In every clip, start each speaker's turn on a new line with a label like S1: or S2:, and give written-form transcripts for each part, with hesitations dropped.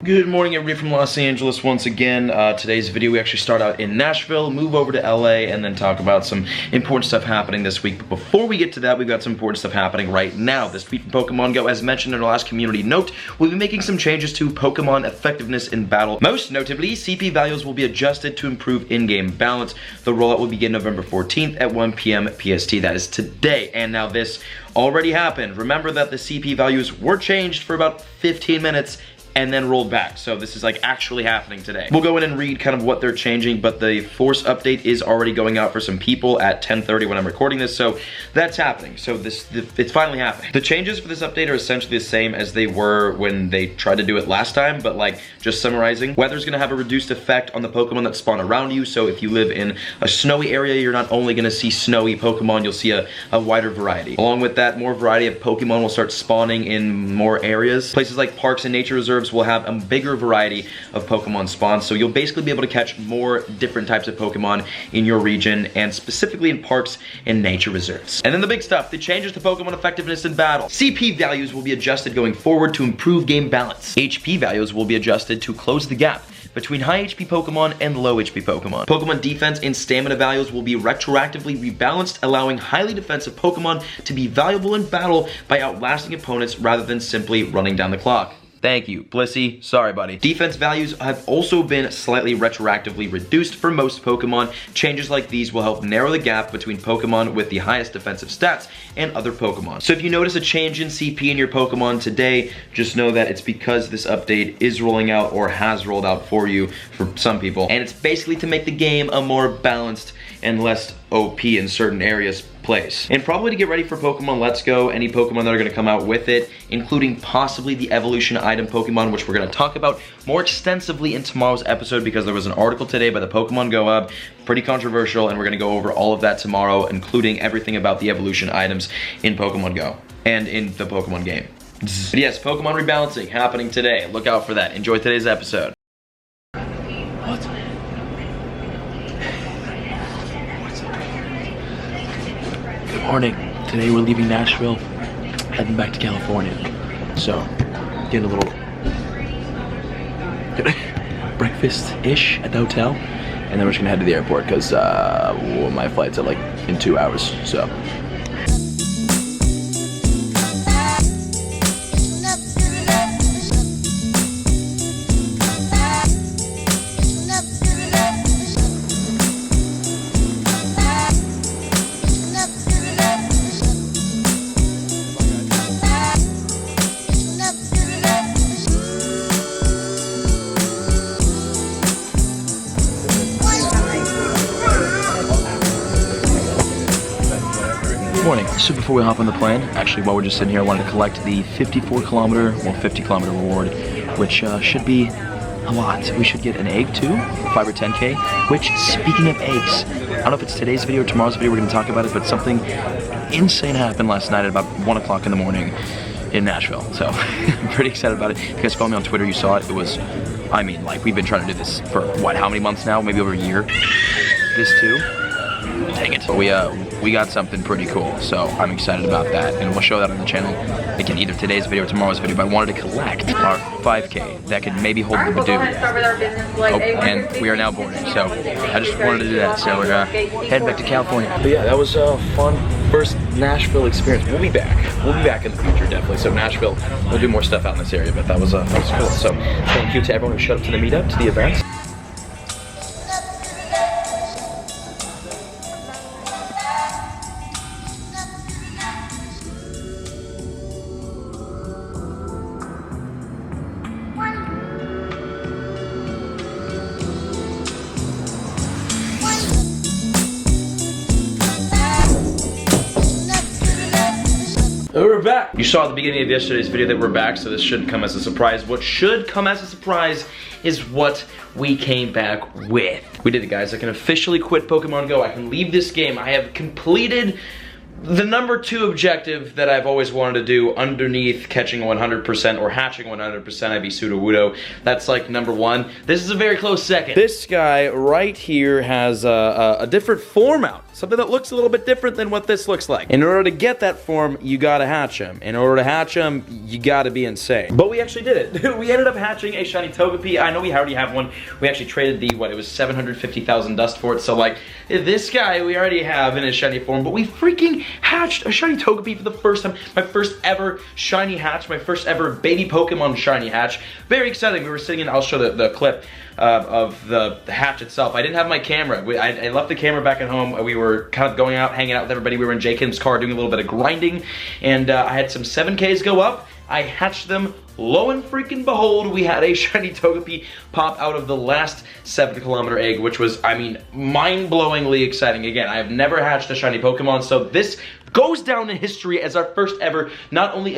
S1: Good morning, everybody from Los Angeles once again. Today's video, we actually start out in Nashville, move over to LA, and then talk about some important stuff happening this week. But before we get to that, we've got some important stuff happening right now. This tweet from Pokémon GO, as mentioned in our last community note, we'll be making some changes to Pokémon effectiveness in battle. Most notably, CP values will be adjusted to improve in-game balance. The rollout will begin November 14th at 1 p.m. PST. That is today. And now this already happened. Remember that the CP values were changed for about 15 minutes and then rolled back. So this is like actually happening today. We'll go in and read kind of what they're changing, but the Force update is already going out for some people at 10:30 when I'm recording this, so that's happening. So it's finally happening. The changes for this update are essentially the same as they were when they tried to do it last time, but like just summarizing, weather's gonna have a reduced effect on the Pokemon that spawn around you. So if you live in a snowy area, you're not only gonna see snowy Pokemon, you'll see a wider variety. Along with that, more variety of Pokemon will start spawning in more areas. Places like parks and nature reserves will have a bigger variety of Pokemon spawns, so you'll basically be able to catch more different types of Pokemon in your region, and specifically in parks and nature reserves. And then the big stuff, the changes to Pokemon effectiveness in battle. CP values will be adjusted going forward to improve game balance. HP values will be adjusted to close the gap between high HP Pokemon and low HP Pokemon. Pokemon defense and stamina values will be retroactively rebalanced, allowing highly defensive Pokemon to be valuable in battle by outlasting opponents rather than simply running down the clock. Thank you, Blissey. Sorry, buddy. Defense values have also been slightly retroactively reduced for most Pokemon. Changes like these will help narrow the gap between Pokemon with the highest defensive stats and other Pokemon. So if you notice a change in CP in your Pokemon today, just know that it's because this update is rolling out or has rolled out for you for some people. And it's basically to make the game a more balanced and less OP in certain areas place. And probably to get ready for Pokemon Let's Go, any Pokemon that are going to come out with it, including possibly the evolution item Pokemon, which we're going to talk about more extensively in tomorrow's episode because there was an article today by the Pokemon GO Hub, pretty controversial, and we're going to go over all of that tomorrow, including everything about the evolution items in Pokemon GO and in the Pokemon game. But yes, Pokemon rebalancing happening today. Look out for that. Enjoy today's episode.
S2: Good morning. Today we're leaving Nashville, heading back to California. So, getting a little breakfast-ish at the hotel, and then we're just gonna head to the airport because my flight's at like in 2 hours. So. Morning. So before we hop on the plane, actually while we're just sitting here, I wanted to collect the 50 kilometer reward, which should be a lot. We should get an egg too, 5 or 10K, which, speaking of eggs, I don't know if it's today's video or tomorrow's video, we're gonna talk about it, but something insane happened last night at about 1 o'clock in the morning in Nashville. So I'm pretty excited about it. If you guys follow me on Twitter, you saw it. It was, I mean, like, we've been trying to do this for what, how many months now? Maybe over a year. This too. Dang it. But we got something pretty cool, so I'm excited about that, and we'll show that on the channel again, either today's video or tomorrow's video. But I wanted to collect our 5K that could maybe hold the Badoo. And we are now boarding, so I just wanted to do that. So we're heading back to California. But yeah, that was a fun first Nashville experience. We'll be back. We'll be back in the future, definitely. So Nashville, we'll do more stuff out in this area, but that was cool. So thank you to everyone who showed up to the meetup, to the events.
S1: We're back. You saw at the beginning of yesterday's video that we're back, so this shouldn't come as a surprise. What should come as a surprise is what we came back with. We did it, guys. I can officially quit Pokemon GO. I can leave this game. I have completed the number 2 objective that I've always wanted to do underneath catching 100% or hatching 100% IV Sudowoodo. That's like number 1. This is a very close second. This guy right here has a different form out. something that looks a little bit different than what this looks like. In order to get that form, you gotta hatch them. In order to hatch them, you gotta be insane. But we actually did it. We ended up hatching a shiny Togepi. I know we already have one. We actually traded the, what, it was 750,000 dust for it. So like, this guy we already have in his shiny form, but we freaking hatched a shiny Togepi for the first time. My first ever shiny hatch, my first ever baby Pokemon shiny hatch. Very exciting. We were sitting in, I'll show the clip of the hatch itself. I didn't have my camera. I left the camera back at home. We were kind of going out, hanging out with everybody. We were in J. Kim's car doing a little bit of grinding, and I had some 7Ks go up. I hatched them. Lo and freaking behold, we had a shiny Togepi pop out of the last 7-kilometer egg, which was, I mean, mind-blowingly exciting. Again, I have never hatched a shiny Pokemon, so this goes down in history as our first ever, not only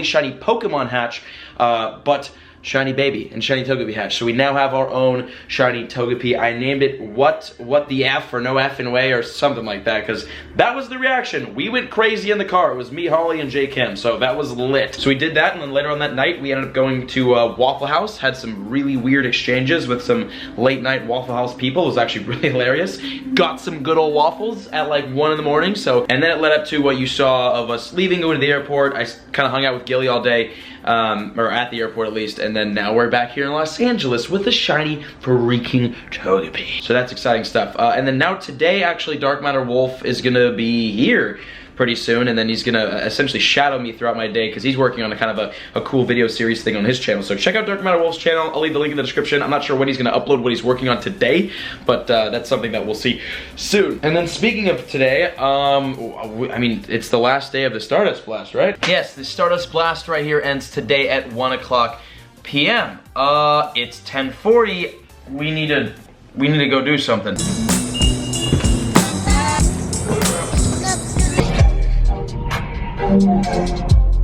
S1: shiny Pokemon hatch, but shiny baby and shiny Togepi hatch. So we now have our own shiny Togepi. I named it what the F or no effing way or something like that, because that was the reaction. We went crazy in the car. It was me, Holly, and J. Kim, so that was lit. So we did that, and then later on that night, we ended up going to Waffle House, had some really weird exchanges with some late night Waffle House people. It was actually really hilarious. Got some good old waffles at like 1 in the morning, so, and then it led up to what you saw of us leaving, going to the airport. I kind of hung out with Gilly all day, or at the airport at least, and then now we're back here in Los Angeles with a shiny freaking Togepi. So that's exciting stuff. And then now today, actually, Dark Matter Wolf is gonna be here pretty soon, and then he's gonna essentially shadow me throughout my day because he's working on a kind of a cool video series thing on his channel. So check out Dark Matter Wolf's channel. I'll leave the link in the description. I'm not sure when he's gonna upload what he's working on today, but that's something that we'll see soon. And then speaking of today, I mean, it's the last day of the Stardust Blast, right? Yes, the Stardust Blast right here ends today at 1 o'clock p.m. It's 10:40. We need to go do something.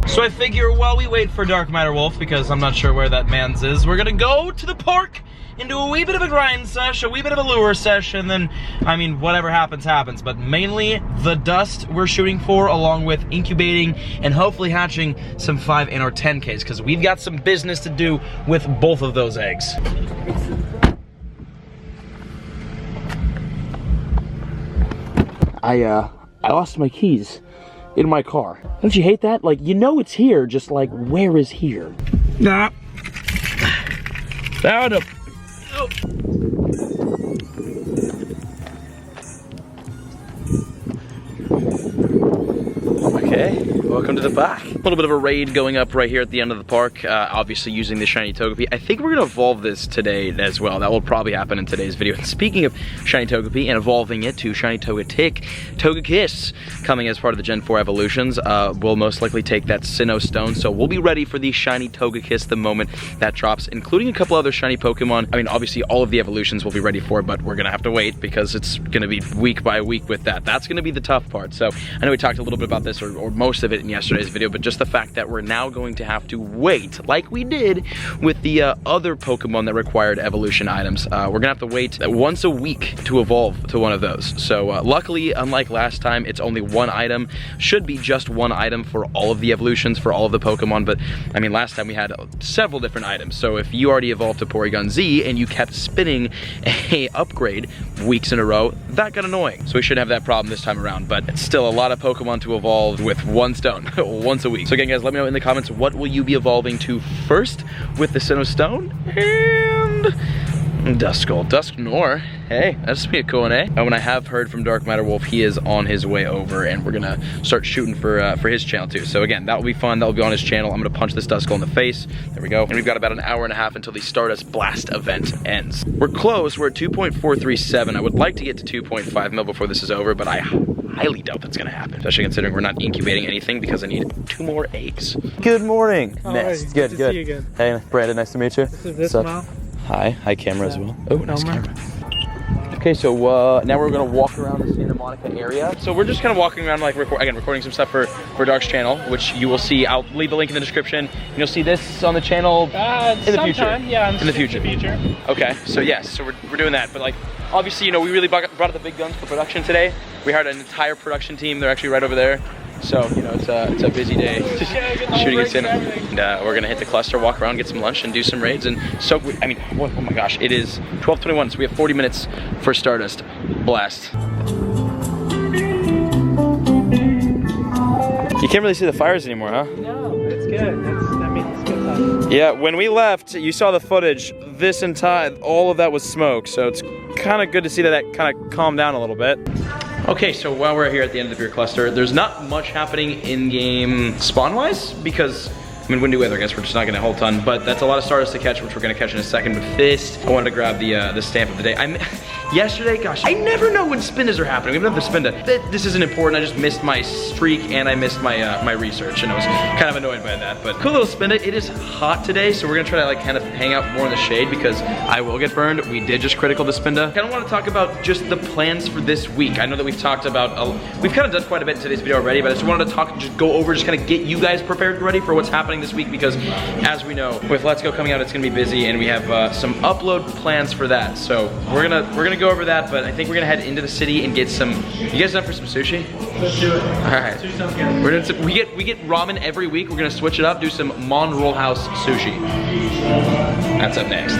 S1: So I figure while we wait for Dark Matter Wolf, because I'm not sure where that man's is, we're gonna go to the park and do a wee bit of a grind sesh, a wee bit of a lure sesh, and then, I mean, whatever happens, happens. But mainly the dust we're shooting for, along with incubating and hopefully hatching some 5 and or 10Ks, because we've got some business to do with both of those eggs.
S2: I lost my keys in my car. Don't you hate that? Like, you know it's here, just like, where is here?
S1: Nah. Found him. Oh. Okay, welcome to the park. A little bit of a raid going up right here at the end of the park, obviously using the shiny Togepi. I think we're gonna evolve this today as well. That will probably happen in today's video. And speaking of shiny Togepi and evolving it to shiny Togetic, Togekiss, coming as part of the Gen 4 evolutions, we'll most likely take that Sinnoh Stone. So we'll be ready for the shiny Togekiss the moment that drops, including a couple other shiny Pokemon. I mean, obviously all of the evolutions we'll be ready for, but we're gonna have to wait because it's gonna be week by week with that. That's gonna be the tough part. So I know we talked a little bit about this, or most of it in yesterday's video, but just the fact that we're now going to have to wait, like we did with the other Pokemon that required evolution items. We're gonna have to wait once a week to evolve to one of those. So luckily, unlike last time, it's only one item. Should be just one item for all of the evolutions, for all of the Pokemon, but I mean, last time we had several different items. So if you already evolved to Porygon Z and you kept spinning a upgrade weeks in a row, that got annoying. So we shouldn't have that problem this time around, but it's still a lot of Pokemon to evolve with one stone once a week. So again, guys, let me know in the comments, what will you be evolving to first with the Sinnoh Stone and Dusknoir. Hey, that's be a cool one, eh? And when I have heard from Dark Matter Wolf, he is on his way over, and we're gonna start shooting for his channel too. So again, that will be fun. That will be on his channel. I'm gonna punch this Duskull in the face. There we go. And we've got about an hour and a half until the Stardust Blast event ends. We're close. We're at 2.437. I would like to get to 2.5 mil before this is over, but I highly doubt that's gonna happen, especially considering we're not incubating anything because I need 2 more eggs. Good morning.
S3: Nice.
S2: Good.
S3: See you again.
S2: Hey, Brandon, nice to meet you.
S3: This is this mom.
S2: Hi camera as well. Oh, nice camera. Okay, so now we're gonna walk around the Santa Monica area. So we're just kind of walking around, like recording some stuff for Dark's channel, which you will see. I'll leave the link in the description. And you'll see this on the channel in the future.
S3: Yeah,
S2: in the future. Okay, so yes, so we're doing that. But like, obviously, you know, we really brought out the big guns for production today. We hired an entire production team. They're actually right over there. So, you know, it's a busy day just shooting at Santa. And we're gonna hit the cluster, walk around, get some lunch, and do some raids. And so, I mean, oh my gosh, it is 12:21, so we have 40 minutes for Stardust Blast.
S1: You can't really see the fires anymore, huh?
S3: No, it's good. I mean, it's good time.
S1: Yeah, when we left, you saw the footage. This entire, all of that was smoke, so it's kind of good to see that kind of calmed down a little bit. Okay, so while we're here at the end of the beer cluster, there's not much happening in-game spawn-wise, because, I mean, windy weather, I guess we're just not getting a whole ton, but that's a lot of stardust to catch, which we're gonna catch in a second. But this, I wanted to grab the stamp of the day. Yesterday, gosh, I never know when spindas are happening. We don't have the spinda. This isn't important. I just missed my streak and I missed my my research, and I was kind of annoyed by that. But cool little spinda. It is hot today, so we're gonna try to like kind of hang out more in the shade because I will get burned. We did just critical the spinda. I kind of want to talk about just the plans for this week. I know that we've talked about, we've kind of done quite a bit in today's video already, but I just wanted to talk, just go over, just kind of get you guys prepared and ready for what's happening this week because, as we know, with Let's Go coming out, it's gonna be busy, and we have some upload plans for that. So we're gonna go over that, but I think we're gonna head into the city and get some. You guys up for some sushi?
S3: Let's do it.
S1: All right.
S3: Sushi sounds good.
S1: We're gonna we get ramen every week. We're gonna switch it up, do some Mon Roll House sushi. That's up next.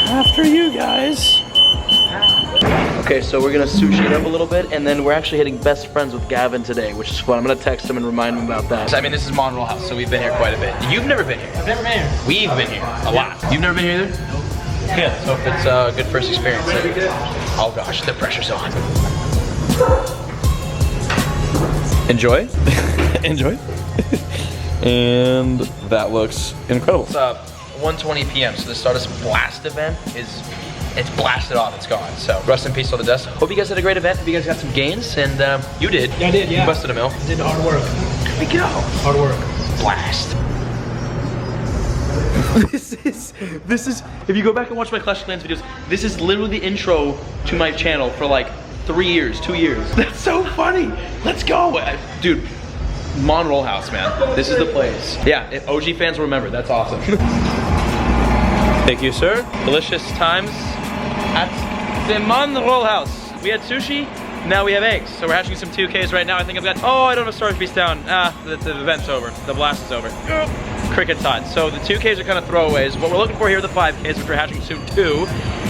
S1: After you guys. Okay, so we're gonna sushi it up a little bit, and then we're actually hitting best friends with Gavin today, which is fun. I'm gonna text him and remind him about that. I mean, this is Mon Roll House, so we've been here quite a bit. You've never been here.
S3: I've never been here.
S1: We've been here a lot. You've never been here either? Good. So if it's a good first experience. Oh gosh, the pressure's on. Enjoy. Enjoy. And that looks incredible. It's 1:20 p.m. So the Stardust Blast event it's blasted off, it's gone. So rest in peace all the dust. Hope you guys had a great event. Hope you guys got some gains, and you did.
S3: Yeah, I did, yeah.
S1: You busted a mill.
S3: Did hard work.
S1: There we go.
S3: Hard work.
S1: Blast. This is, if you go back and watch my Clash of Clans videos, this is literally the intro to my channel for like 3 years, 2 years. That's so funny. Let's go. Dude, Mon Roll House, man. This is the place. Yeah, if OG fans will remember, that's awesome. Thank you, sir. Delicious times at the Mon Roll House. We had sushi, now we have eggs. So we're hatching some 2Ks right now. I think I've got, oh, I don't have Stars Beast down. The event's over. The blast is over. Cricket's hot. So the 2Ks are kind of throwaways. What we're looking for here are the 5Ks, which we're hatching soon too.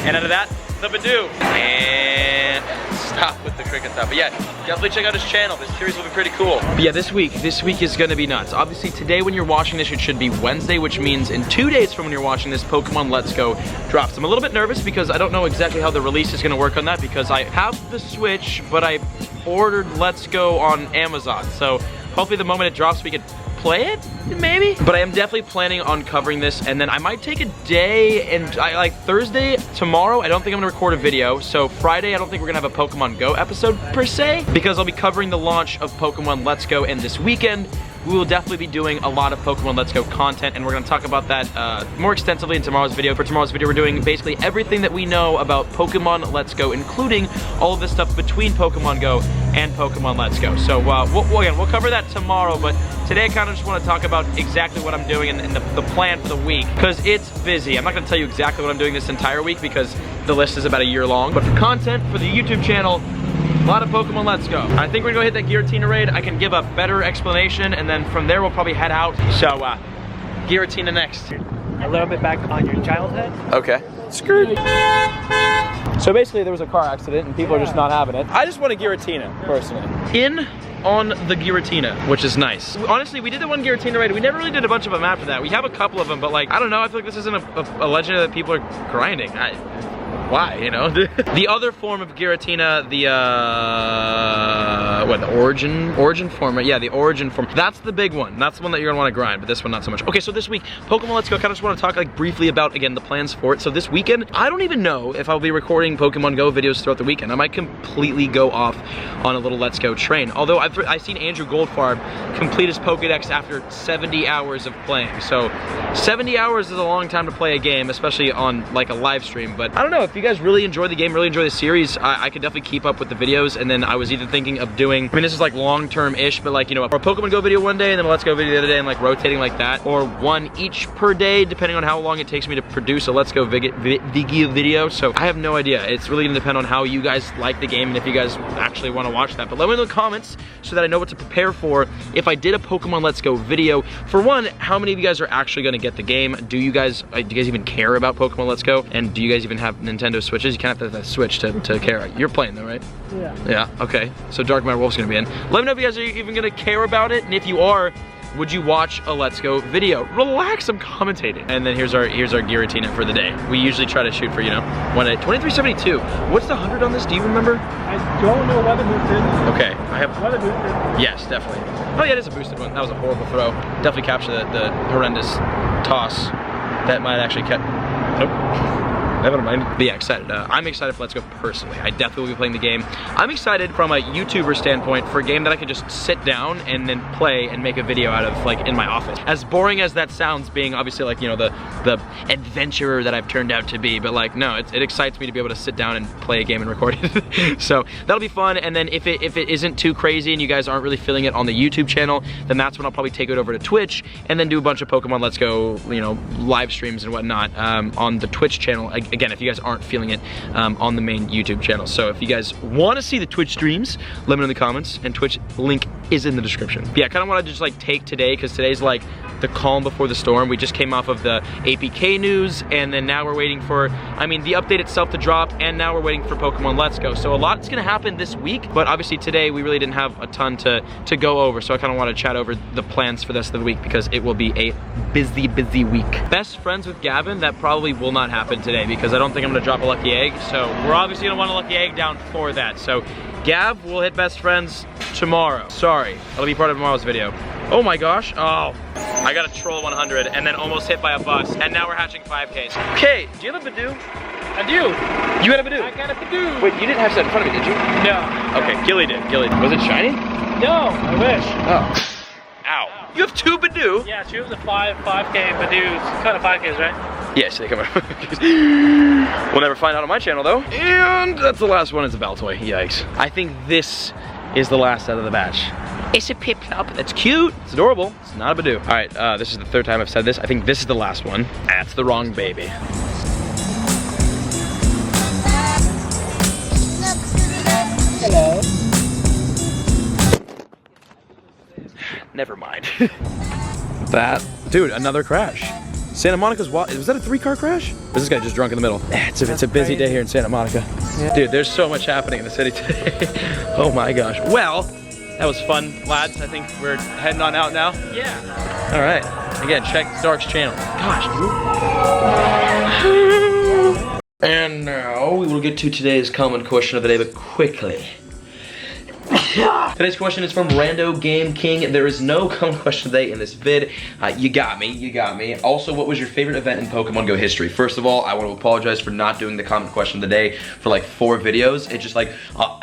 S1: And out of that, the Badoo. And stop with the cricket top. But yeah, definitely check out his channel. This series will be pretty cool. But yeah, this week is gonna be nuts. Obviously today when you're watching this, it should be Wednesday, which means in 2 days from when you're watching this, Pokemon Let's Go drops. I'm a little bit nervous because I don't know exactly how the release is gonna work on that because I have the Switch, but I ordered Let's Go on Amazon. So hopefully the moment it drops, we can play it, maybe? But I am definitely planning on covering this, and then I might take a day, and like Thursday, tomorrow, I don't think I'm gonna record a video, so Friday, I don't think we're gonna have a Pokemon Go episode, per se, because I'll be covering the launch of Pokemon Let's Go, and this weekend, we will definitely be doing a lot of Pokemon Let's Go content, and we're gonna talk about that more extensively in tomorrow's video. For tomorrow's video, we're doing basically everything that we know about Pokemon Let's Go, including all of the stuff between Pokemon Go and Pokemon Let's Go. So we'll cover that tomorrow, but today I kind of just want to talk about exactly what I'm doing and the plan for the week, because it's busy. I'm not gonna tell you exactly what I'm doing this entire week because the list is about a year long, but for content, for the YouTube channel, a lot of Pokemon Let's Go. I think we're gonna go hit that Giratina raid. I can give a better explanation, and then from there we'll probably head out. So, Giratina next.
S3: A little bit back on your childhood.
S1: Okay. Screwed. So basically there was a car accident and people are just not having it. I just want a Giratina, personally. In on the Giratina, which is nice. Honestly, we did the one Giratina raid. We never really did a bunch of them after that. We have a couple of them, but like, I don't know, I feel like this isn't a legend that people are grinding. Why, you know? The other form of Giratina, the origin form, yeah, the origin form. That's the big one. That's the one that you're gonna wanna grind, but this one not so much. Okay, so this week, Pokemon Let's Go, kind of just wanna talk like briefly about, again, the plans for it. So this weekend, I don't even know if I'll be recording Pokemon Go videos throughout the weekend. I might completely go off on a little Let's Go train. Although I've seen Andrew Goldfarb complete his Pokedex after 70 hours of playing. So 70 hours is a long time to play a game, especially on like a live stream. But I don't know, if you guys really enjoy the game, really enjoy the series, I could definitely keep up with the videos. And then I was either thinking of doing, I mean, this is like long-term-ish, but like, you know, a Pokemon Go video one day and then a Let's Go video the other day, and like rotating like that, or one each per day, depending on how long it takes me to produce a Let's Go video. So I have no idea. It's really gonna depend on how you guys like the game and if you guys actually want to watch that. But let me know in the comments so that I know what to prepare for if I did a Pokemon Let's Go video. For one, how many of you guys are actually gonna get the game? Do you guys even care about Pokemon Let's Go? And do you guys even have Nintendo
S2: Nintendo Switches. You kind of have to switch to care. You're playing though, right?
S3: Yeah.
S2: Yeah, okay. So Dark Matter Wolf's gonna be in. Let me know if you guys are even gonna care about it, and if you are, would you watch a Let's Go video? Relax, I'm commentating. And then here's our guillotine for the day. We usually try to shoot for, you know, 2372. What's the 100 on this? Do you remember?
S3: I don't know weather boosted.
S2: Okay, I have.
S3: Weather boosted.
S2: Yes, definitely. Oh yeah, it is a boosted one. That was a horrible throw. Definitely capture the horrendous toss that might actually catch. Nope. Never mind. But yeah, excited. I'm excited for Let's Go personally. I definitely will be playing the game. I'm excited from a YouTuber standpoint for a game that I can just sit down and then play and make a video out of, like, in my office. As boring as that sounds, being obviously, like, you know, the adventurer that I've turned out to be, but like, no, it excites me to be able to sit down and play a game and record it. So that'll be fun. And then if it isn't too crazy and you guys aren't really feeling it on the YouTube channel, then that's when I'll probably take it over to Twitch and then do a bunch of Pokemon Let's Go, you know, live streams and whatnot on the Twitch channel. Again, if you guys aren't feeling it on the main YouTube channel. So if you guys want to see the Twitch streams, let me know in the comments, and Twitch link is in the description. But yeah, I kind of want to just like take today, because today's like the calm before the storm. We just came off of the APK news, and then now we're waiting for, I mean, the update itself to drop, and now we're waiting for Pokemon Let's Go. So a lot's gonna happen this week, but obviously today we really didn't have a ton to go over, so I kind of want to chat over the plans for the rest of the week, because it will be a busy week. Best friends with Gavin, that probably will not happen today, because I don't think I'm gonna drop a lucky egg, so we're obviously gonna want a lucky egg down for that. So Gav will hit best friends tomorrow. Sorry, that'll be part of tomorrow's video. Oh my gosh, oh. I got a troll 100 and then almost hit by a bus, and now we're hatching 5Ks. Okay, do you have a Badoo?
S3: I do.
S2: You had a Badoo?
S3: I got a Badoo.
S2: Wait, you didn't have that in front of me, did you?
S3: No.
S2: Okay, Gilly did. Was it shiny?
S3: No, I wish.
S2: Oh. Ow. You have 2 Badoo?
S3: Yeah, 2 of the 5K Badoos. Kind of 5Ks, right?
S2: Yes, they come out. We'll never find out on my channel though. And that's the last one, is a Baltoy. Yikes. I think this is the last out of the batch. It's a Piplup. That's cute. It's adorable. It's not a Badoo. All right, this is the 3rd time I've said this. I think this is the last one. That's the wrong baby.
S3: Hello.
S2: Never mind. That, dude, another crash. Santa Monica's wild. Was that a 3-car crash? Or is this guy just drunk in the middle? It's a busy day here in Santa Monica. Yeah. Dude, there's so much happening in the city today. Oh my gosh. Well, that was fun, lads. I think we're heading on out now.
S3: Yeah.
S2: All right. Again, check Dark's channel. Gosh, dude. And now we will get to today's comment question of the day, but quickly. Today's question is from Rando Game King. There is no comment question today in this vid. You got me. Also, what was your favorite event in Pokemon Go history? First of all, I want to apologize for not doing the comment question of the day for like 4 videos. It just like,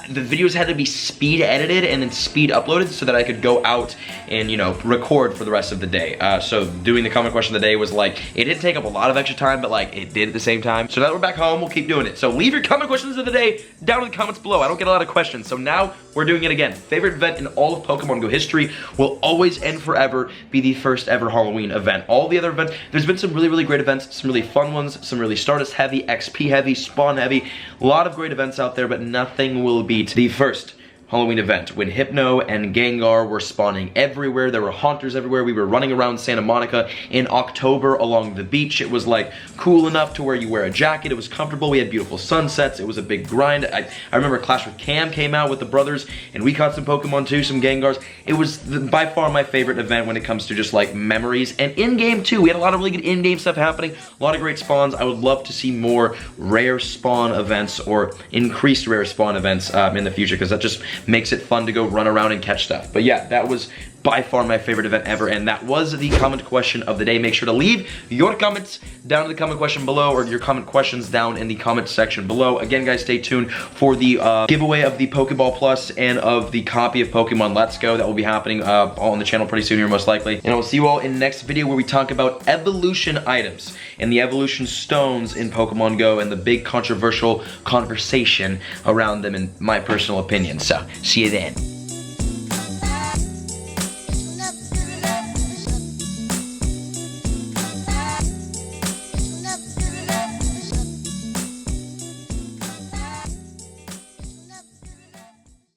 S2: the videos had to be speed edited and then speed uploaded so that I could go out and, you know, record for the rest of the day. So doing the comment question of the day was like, it did take up a lot of extra time, but like it did at the same time. So now that we're back home, we'll keep doing it. So leave your comment questions of the day down in the comments below. I don't get a lot of questions, so now we're doing it again. Favorite event in all of Pokemon Go history will always and forever be the first ever Halloween event. All the other events, there's been some really great events, some really fun ones, some really Stardust heavy, XP heavy, Spawn heavy, a lot of great events out there, but nothing will beat the first Halloween event when Hypno and Gengar were spawning everywhere. There were haunters everywhere. We were running around Santa Monica in October along the beach. It was like cool enough to where you wear a jacket. It was comfortable. We had beautiful sunsets. It was a big grind. I remember Clash with Cam came out with the brothers and we caught some Pokemon too, some Gengars. It was by far my favorite event when it comes to just like memories, and in-game too. We had a lot of really good in-game stuff happening, a lot of great spawns. I would love to see more rare spawn events or increased rare spawn events in the future, because that just makes it fun to go run around and catch stuff. But yeah, that was by far my favorite event ever, and that was the comment question of the day. Make sure to leave your comments down in the comment question below, or your comment questions down in the comment section below. Again, guys, stay tuned for the giveaway of the Pokeball Plus and of the copy of Pokemon Let's Go that will be happening all on the channel pretty soon here, most likely. And I will see you all in the next video where we talk about evolution items and the evolution stones in Pokemon Go and the big controversial conversation around them, in my personal opinion. So, see you then.